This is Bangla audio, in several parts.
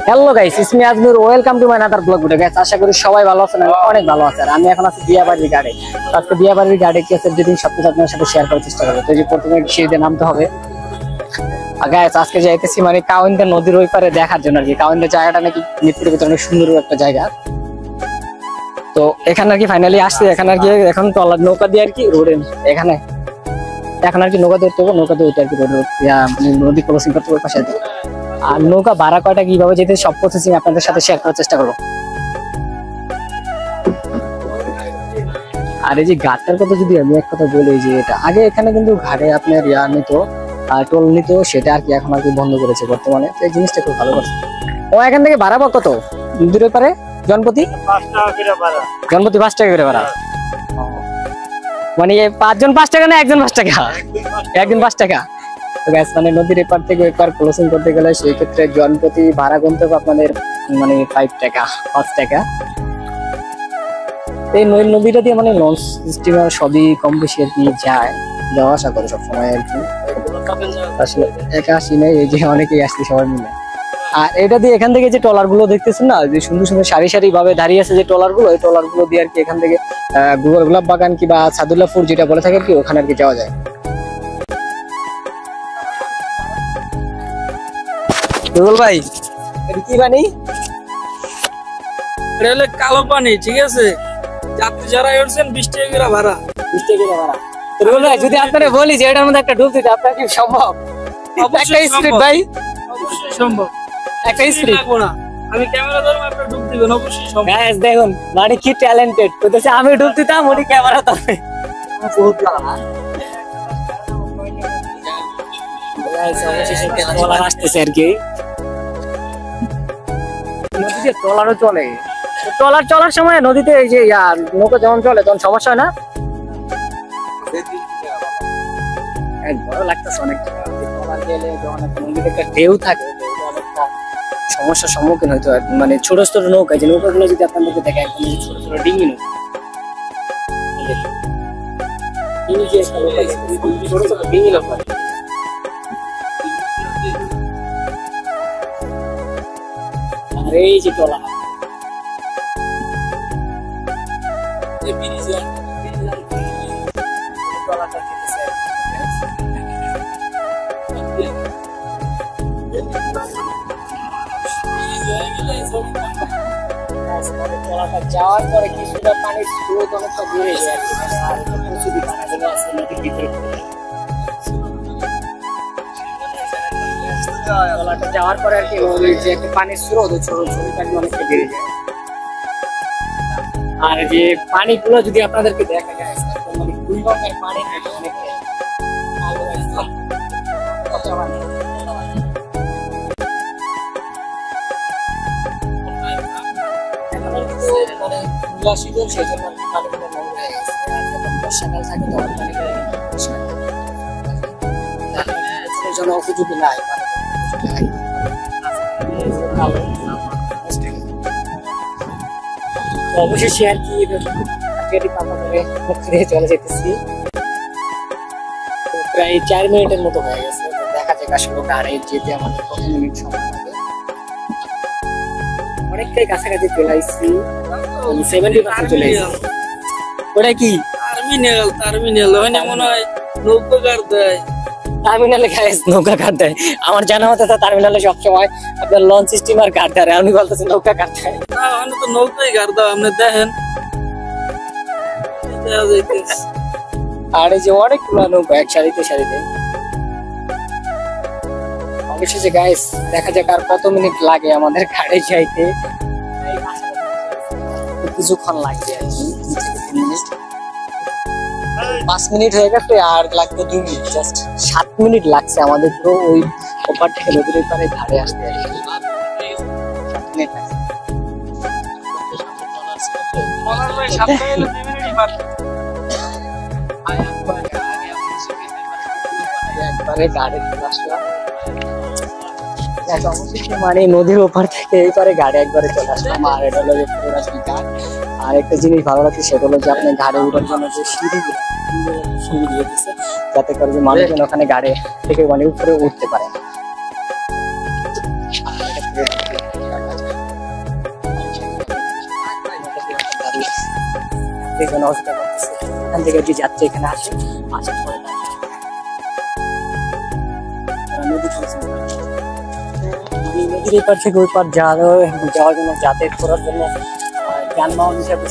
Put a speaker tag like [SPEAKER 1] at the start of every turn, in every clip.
[SPEAKER 1] Hello guys, it's me Azmir, welcome to my another blog video. Guys আশা করি সবাই ভালো আছেন, আমি অনেক ভালো আছি। আর আমি এখন আছি দিয়াবাড়ির ঘাটে। আজকে দিয়াবাড়ির ঘাটে কি আছে যেদিন সবকিছু আপনাদের সাথে শেয়ার করার চেষ্টা করবো। তো এই যে প্রথমে সিঁড়িতে নামতে হবে। আর গাইস আজকে যাইতেছি মানে কাউন্ডা নদীর ওই পারে দেখার জন্য আর কি। কাউন্ডা জায়গাটা নাকি মিরপুরের ভিতরে অনেক সুন্দর একটা জায়গা। তো এখানে আর কি ফাইনালি আসছে। এখানে আর কি এখন ট্রলার নৌকা দিয়ে আর কি রোডে এখানে এখন আর কি নৌকা ধরতে হবে। নৌকা দিয়ে আর কি নদী ক্রসিং করতে হবে পাশে। আর নৌকা ভাড়া কয়টা কিভাবে যেতে সব প্রসেসিং আপনাদের সাথে শেয়ার করার চেষ্টা করবো। আর এই যে ঘাটটার কথা যদি আমি এক কথা বলি, যে এটা আগে এখানে কিন্তু ঘাটে আপনার নিত টোল নিত, সেটা আর কি এখন আর কি বন্ধ করেছে বর্তমানে। তো এই জিনিসটা খুব ভালো করছে। ও এখান থেকে ভাড়া বা কত দূরে পারে? জনপ্রতি 5 টাকা করে ভাড়া। জনপ্রতি 5 টাকা করে ভাড়া, মানে 5 জন 5 টাকা না, একজন 5 টাকা? একজন 5 টাকা। তো গ্যাস মানে নদীর এপার থেকে এপার ক্রসিং করতে গেলে সেই ক্ষেত্রে জনপ্রতি ভাড়া গুনতে হবে আপনাদের মানে 5 টাকা 5 টাকা। এই নদীটা দিয়ে মানে লঞ্চ স্টিমার সবই কম বেশি আর কি যায়, যাওয়া আসা করে সবসময় আর কি। আসলে একা আসি নাই, এই যে অনেকেই আসছে সবাই মিলে। আর এটা দিয়ে এখান থেকে যে ট্রলার গুলো দেখতেছেন না, যে সুন্দর সুন্দর সারি সারি ভাবে দাঁড়িয়ে আছে যে ট্রলার গুলো, এই ট্রলার গুলো দিয়ে আর কি এখান থেকে গোলাপ বাগান কিংবা সাদুল্লাহপুর যেটা বলে থাকে আর কি, ওখানে আর কি যাওয়া যায়। দুল ভাই এটা কি পানি?
[SPEAKER 2] এটা হলো কালো পানি, ঠিক আছে? যাত্রী যারা উঠছেন 20 টাকা করে ভাড়া।
[SPEAKER 1] 20 টাকা করে ভাড়া। দুল ভাই যদি আপনারা বলি যে এটার মধ্যে একটা ডুব দিতে, আপনার কি সম্ভব? একটা স্পিড ভাই,
[SPEAKER 2] অবশ্যই সম্ভব।
[SPEAKER 1] একটা স্পিড
[SPEAKER 2] না, আমি ক্যামেরা ধরবো, আপনি ডুব দিবেন, অবশ্যই সম্ভব।
[SPEAKER 1] গাইস দেখুন মানে কি ট্যালেন্টেড। কইতেছে আমি ডুব দিতাম, উনি ক্যামেরা ধরে। বহুত লাগা গাইস, অবশেষে ট্রলার আসতেছে আর কি। নদীতে ট্রলারও চলে। ট্রলার চলার সময় নদীতে এই যে নৌকা যখন চলে তখন সমস্যা হয় না? ভালো লাগতেছে অনেক। ট্রলার গেলে যখন একটা নদীতে একটা ঢেউ থাকে, অনেকটা সমস্যার সম্মুখীন হইতে হয়। মানে ছোট ছোট নৌকা, যে নৌকাগুলো যদি আপনাদেরকে দেখে একদম ছোট ছোট ডিঙি নৌকা, ছোট ছোট ডিঙি নৌকা। আর এই যে ট্রলার যাওয়ার পরে কিছুটা পানির স্রোত অনেকটা বেড়ে যায় আর প্রচুর পানাগুলো আছে নদীর ভিতরে। যাওয়ার পরে আর কি যে একটা পানির স্রোত, ছোট ছোট পানি অনেকটা বেড়ে যায়। আর যে পানিগুলো যদি আপনাদেরকে দেখা যায় মানে 2 রকমের পানি থাকে, অনেকটা উপযোগী নাই। অবশেষে আর কি চলে যেতেছি। প্রায় 4 মিনিটের মতো হয়ে গেছে। দেখা যাক আসলে গাড়ি যেতে আমাদের কত মিনিট সময় লাগে। অনেকটাই কাছাকাছি চলে আসছি, 70% চলে আসছি। ওটা কি
[SPEAKER 2] টার্মিনাল হয় না মনে হয়? নৌকা ঘাট দেয়
[SPEAKER 1] টার্মিনালে। গাইস নৌকা ঘাট দেয়? আমার জানা মতে তো টার্মিনালে সবসময় আপনার লঞ্চ স্টিমার ঘাট দেয়, আমি বলতেছি নৌকা ঘাট দেয়।
[SPEAKER 2] না, আমি তো নৌকাই ঘাট দাও, আপনি দেখেন।
[SPEAKER 1] আর এই যে অনেকগুলো নৌকা এক সারিতে সারিতে। অবশেষে গাইস দেখা যাক আর কত মিনিট লাগে আমাদের ঘাটে যাইতে। কিছুক্ষণ লাগবে আর কি, 5 মিনিট হয়ে গেছে, আর লাগবে 2 মিনিট। জাস্ট 7 মিনিট লাগছে আমাদের পুরো ওই ওপার থেকে নদীর ওপারে ঘাটে আসতে আর কি। 7 মিনিট লাগছে। একবারে গাড়ি চলে আসলাম। মানে নদীর ওপার থেকে এই পারে গাড়ি একবারে চলে আসলাম। আর এটা হলো যে পুরাতন ঘাট। আর একটা জিনিস ভালো লাগছে সেটা হলো যে আপনি ঘাড়ে উঠার জন্য যে সিঁড়ি দিয়ে দিচ্ছে, যাতে করে যে মানুষজন ওখানে গাড়ি থেকে মানে উপরে উঠতে পারে। যাত্রী জন্য অসুবিধা করতেছে। এখান থেকে যে যাত্রী এখানে আসে, আসার পরে এই নদীর এপার থেকে ওই পার যাওয়ার জন্য, যাতায়াত করার জন্য যানবাহন হিসাবে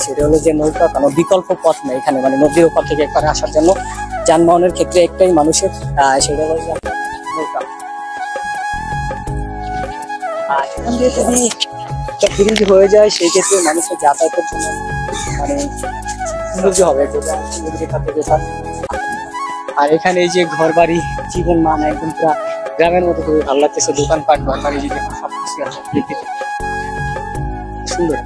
[SPEAKER 1] সেটা হলো যে নৌকা, কোনো বিকল্প পথ নেই এখানে, মানে নদীর ওপার থেকে একবারে আসার জন্য যানবাহনের ক্ষেত্রে একটাই মানুষের, সেটা হলো যে আপনার নৌকা। আর এখান দিয়ে যদি ব্রিজ হয়ে যায় সেই ক্ষেত্রে মানুষের যাতায়াতের জন্য মানে সৌন্দর্য হবে, যেটা নদীর এপার থেকে এপার। আর এখানে এই যে ঘর বাড়ি, জীবন মান একদম পুরা গ্রামের মতো খুবই ভালো লাগতেছে। দোকানপাট, ঘর বাড়ি, যদি সবকিছু আছে সুন্দর।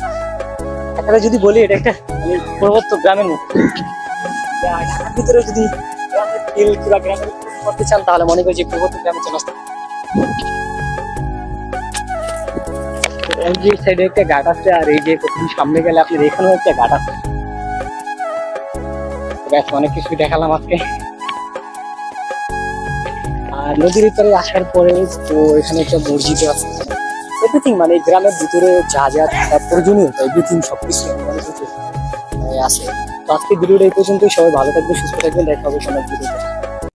[SPEAKER 1] একটা যদি বলি এটা একটা মানে প্রবর্ত গ্রামের মতো। ঢাকার ভিতরে যদি গ্রামের ফিল পুরা গ্রামের করতে চান তাহলে মনে করি যে প্রবর্ত গ্রামে চলে আসতে। এই যে সাইডে একটা ঘাট আছে, আর এই যে প্রথম সামনে গেলে আপনি এখানেও একটা ঘাট আছে। ব্যাস অনেক কিছু দেখালাম আজকে। আর নদীর ভিতরে আসার পরে তো এখানে একটা মসজিদ আছে, এভরিথিং মানে গ্রামের ভিতরে যা যা প্রয়োজনীয় এভরিথিং সবকিছু আছে। তো আজকে ভিডিওটা এই পর্যন্তই। সবাই ভালো থাকবে, সুস্থ থাকবেন, দেখা হবে সামনের ভিডিওতে।